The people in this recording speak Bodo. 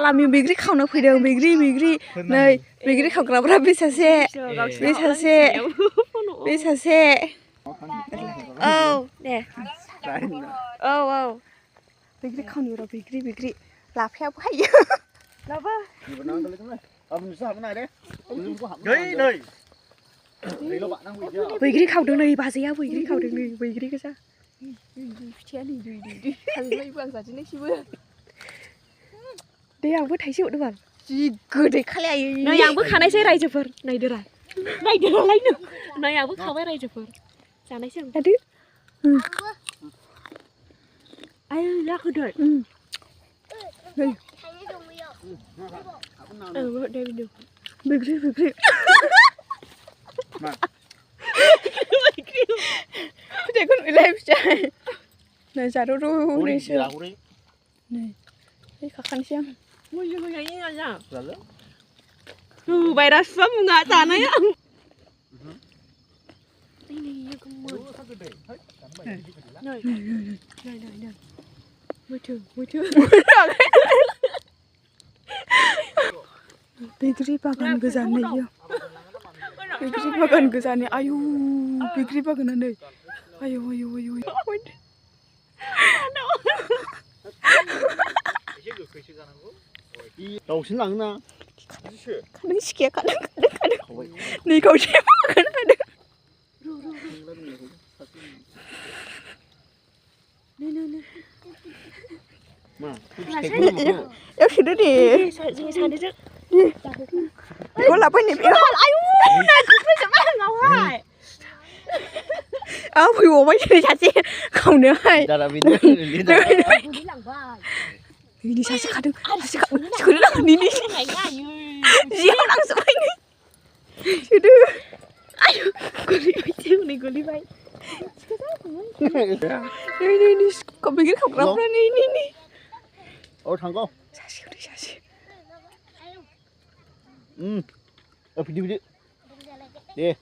सालामि बैग्रि खावनो फैदों बैग्रि नै बैग्रि खावग्राफ्रा बे सासे औ दे औ बैग्रि खावनो र' बैग्रि लाफायाबो हायो लाबो बैग्रि खावदों नै बाजैया बैग्रि खावदों नै बैग्रि गोजा फिथाइया नै खाजोबलायबो आं जाजेननायसैबो दे आंबो थाइसे हरदो बाल जि गोदै खालायो नै आंबो खानायसै रायजोफोर नायदोरालायनो नै आंबो खाबाय रायजोफोर जानायसै आं दादो आय लाखोदो नै दे बिदि बैग्रि फिथाइखौ नुलाय फिथाइ नै जारौ नैसो नै खाखानोसै आं बायरा सुवा मुङा जानाया बैग्रि बागान गोजानै आयु बैग्रि बागाना नै आयु दाउसिन लाङोना खादों सिखाया खादों नै खावसे बागान खादों याव सोदो दे बेखौ लाबोनो आयु आं फैबावबाय सासे खावनोहाय ini saja kadang sekolah ini siapa langsung ini sudah ayo guli baik ini kau pikir kau berapa ini oh tanggo sasi video deh